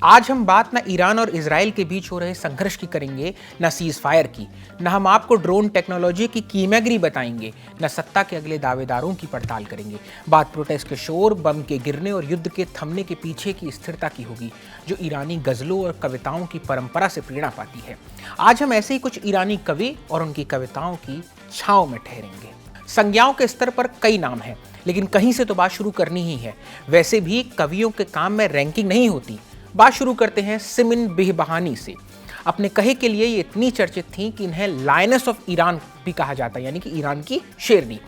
आज हम बात ना ईरान और इजराइल के बीच हो रहे संघर्ष की करेंगे, न सीज फायर की, न हम आपको ड्रोन टेक्नोलॉजी की कीमैगिरी बताएंगे, न सत्ता के अगले दावेदारों की पड़ताल करेंगे। बात प्रोटेस्ट के शोर, बम के गिरने और युद्ध के थमने के पीछे की स्थिरता की होगी, जो ईरानी गजलों और कविताओं की परंपरा से प्रेरणा पाती है। आज हम ऐसे ही कुछ ईरानी कवि और उनकी कविताओं की छांव में ठहरेंगे। संज्ञाओं के स्तर पर कई नाम हैं, लेकिन कहीं से तो बात शुरू करनी ही है। वैसे भी कवियों के काम में रैंकिंग नहीं होती। बात शुरू करते हैं सिमिन बेहबहानी से। अपने कहे के लिए ये इतनी चर्चित थी कि इन्हें लायनेस ऑफ ईरान भी कहा जाता है, यानी कि ईरान की शेरनी।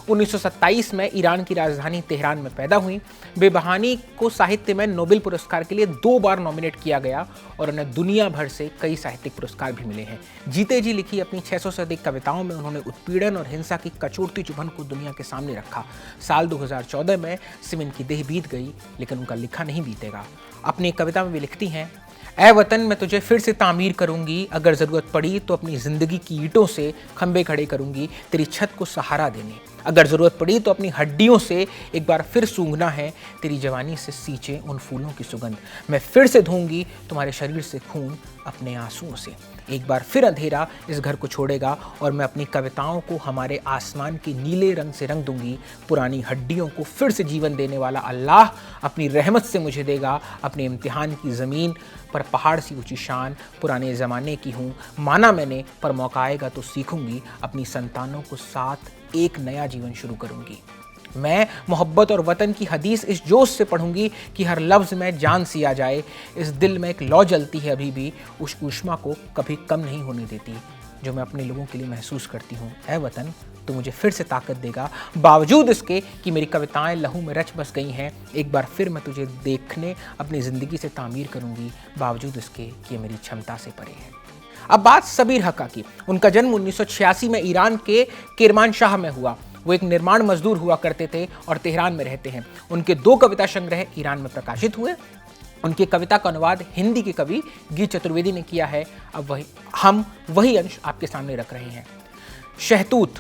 1927 में ईरान की राजधानी तेहरान में पैदा हुई। बेबहानी को साहित्य में नोबेल पुरस्कार के लिए 2 बार नॉमिनेट किया गया और उन्हें दुनिया भर से कई साहित्यिक पुरस्कार भी मिले हैं। जीते जी लिखी अपनी 600 से अधिक कविताओं में उन्होंने उत्पीड़न और हिंसा की कचोटती चुभन को दुनिया के सामने रखा। साल 2014 में सिमिन की देह बीत गई, लेकिन उनका लिखा नहीं बीतेगा। अपनी कविता में वे लिखती हैं, ऐ वतन मैं तुझे फिर से तामीर करूंगी, अगर ज़रूरत पड़ी तो अपनी ज़िंदगी की ईंटों से खंबे खड़े करूंगी, तेरी छत को सहारा देने। अगर ज़रूरत पड़ी तो अपनी हड्डियों से एक बार फिर सूंघना है, तेरी जवानी से सींचे उन फूलों की सुगंध। मैं फिर से धोऊंगी तुम्हारे शरीर से खून अपने आंसुओं से। एक बार फिर अंधेरा इस घर को छोड़ेगा और मैं अपनी कविताओं को हमारे आसमान के नीले रंग से रंग दूंगी। पुरानी हड्डियों को फिर से जीवन देने वाला अल्लाह अपनी रहमत से मुझे देगा। अपने इम्तिहान की ज़मीन पर पहाड़ सी ऊंची शान पुराने ज़माने की हूँ, माना मैंने पर मौका आएगा तो सीखूंगी। अपनी संतानों को साथ एक नया जीवन शुरू करूंगी। मैं मोहब्बत और वतन की हदीस इस जोश से पढ़ूंगी कि हर लफ्ज़ में जान सी आ जाए। इस दिल में एक लौ जलती है अभी भी, उस ऊष्मा को कभी कम नहीं होने देती जो मैं अपने लोगों के लिए महसूस करती हूँ। ऐ वतन तो मुझे फिर से ताकत देगा, बावजूद इसके कि मेरी कविताएं लहू में रच बस गई हैं। एक बार फिर मैं तुझे देखने अपनी ज़िंदगी से तामीर करूंगी, बावजूद इसके कि मेरी क्षमता से परे है। अब बात सबीर हक्का की। उनका जन्म 1986 में ईरान के किरमानशाह में हुआ। वो एक निर्माण मजदूर हुआ करते थे और तेहरान में रहते हैं। उनके 2 कविता संग्रह ईरान में प्रकाशित हुए। उनकी कविता का अनुवाद हिंदी के कवि गीत चतुर्वेदी ने किया है। अब हम वही अंश आपके सामने रख रहे हैं। शहतूत।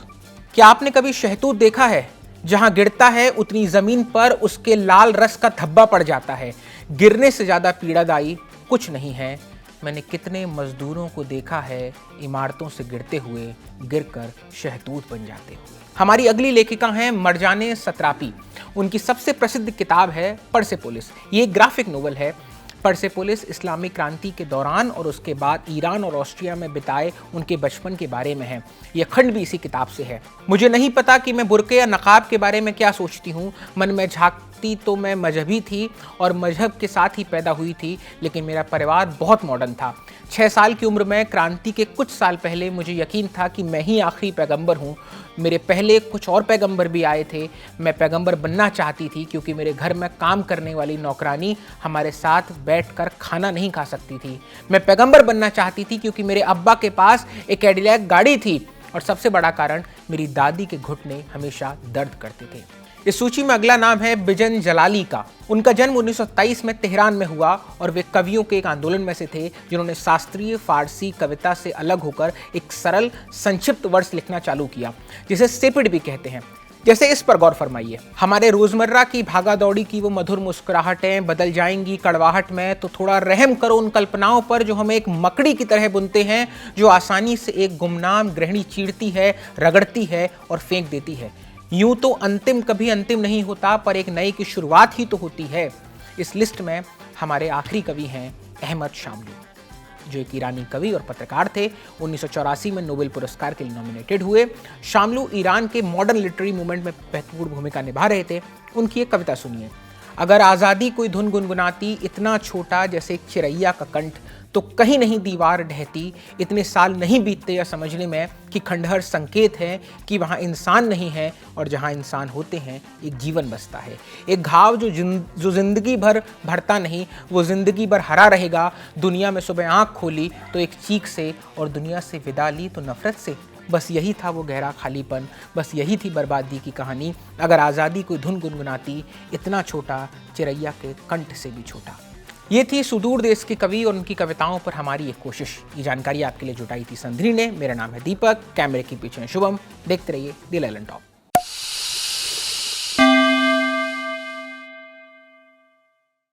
क्या आपने कभी शहतूत देखा है? जहां गिरता है उतनी जमीन पर उसके लाल रस का धब्बा पड़ जाता है। गिरने से ज्यादा पीड़ादायी कुछ नहीं है। मैंने कितने मजदूरों को देखा है इमारतों से गिरते हुए, गिरकर शहतूत बन जाते हुए। हमारी अगली लेखिका हैं मरजाने सतरापी। उनकी सबसे प्रसिद्ध किताब है परसेपोलिस। ये एक ग्राफिक नोवेल है। परसेपोलिस इस्लामिक क्रांति के दौरान और उसके बाद ईरान और ऑस्ट्रिया में बिताए उनके बचपन के बारे में है। यह खंड भी इसी किताब से है। मुझे नहीं पता कि मैं बुर्के या नकाब के बारे में क्या सोचती हूँ। मन में झांकती तो मैं मजहबी थी और मजहब के साथ ही पैदा हुई थी, लेकिन मेरा परिवार बहुत मॉडर्न था। 6 साल की उम्र में क्रांति के कुछ साल पहले मुझे यकीन था कि मैं ही आखिरी पैगंबर हूँ। मेरे पहले कुछ और पैगंबर भी आए थे। मैं पैगंबर बनना चाहती थी क्योंकि मेरे घर में काम करने वाली नौकरानी हमारे साथ बैठकर खाना नहीं खा सकती थी। मैं पैगंबर बनना चाहती थी क्योंकि मेरे अब्बा के पास एक कैडिलैक गाड़ी थी, और सबसे बड़ा कारण मेरी दादी के घुटने हमेशा दर्द करते थे। इस सूची में अगला नाम है बिजन जलाली का। उनका जन्म 1927 में तेहरान में हुआ और वे कवियों के एक आंदोलन में से थे जिन्होंने शास्त्रीय फारसी कविता से अलग होकर एक सरल संक्षिप्त वर्ष लिखना चालू किया, जिसे सेपिड भी कहते हैं। जैसे इस पर गौर फरमाइए, हमारे रोजमर्रा की भागा दौड़ी की वो मधुर मुस्कुराहटें बदल जाएंगी कड़वाहट में, तो थोड़ा रहम करो उन कल्पनाओं पर जो हमें एक मकड़ी की तरह बुनते हैं, जो आसानी से एक गुमनाम गृहिणी चीरती है, रगड़ती है और फेंक देती है। यूं तो अंतिम कभी अंतिम नहीं होता, पर एक नए की शुरुआत ही तो होती है। इस लिस्ट में हमारे आखिरी कवि हैं अहमद शामलू, जो एक ईरानी कवि और पत्रकार थे। 1984 में नोबेल पुरस्कार के लिए नॉमिनेटेड हुए। शामलू ईरान के मॉडर्न लिटरेरी मूवमेंट में महत्वपूर्ण भूमिका निभा रहे थे। उनकी एक कविता सुनिए। अगर आज़ादी कोई धुन गुनगुनाती, इतना छोटा जैसे एक चिरैया का कंठ, तो कहीं नहीं दीवार ढहती। इतने साल नहीं बीतते या समझने में कि खंडहर संकेत है कि वहाँ इंसान नहीं है, और जहाँ इंसान होते हैं एक जीवन बसता है। एक घाव जो जिंदगी भर भरता नहीं, वो जिंदगी भर हरा रहेगा। दुनिया में सुबह आँख खोली तो एक चीख से, और दुनिया से विदा ली तो नफरत से। बस यही था वो गहरा खालीपन, बस यही थी बर्बादी की कहानी। अगर आज़ादी कोई धुन गुनगुनाती, इतना छोटा चिरैया के कंठ से भी छोटा। ये थी सुदूर देश के कवि और उनकी कविताओं पर हमारी एक कोशिश। ये जानकारी आपके लिए जुटाई थी संध्री ने। मेरा नाम है दीपक, कैमरे के पीछे शुभम। देखते रहिए द लेलन टॉप।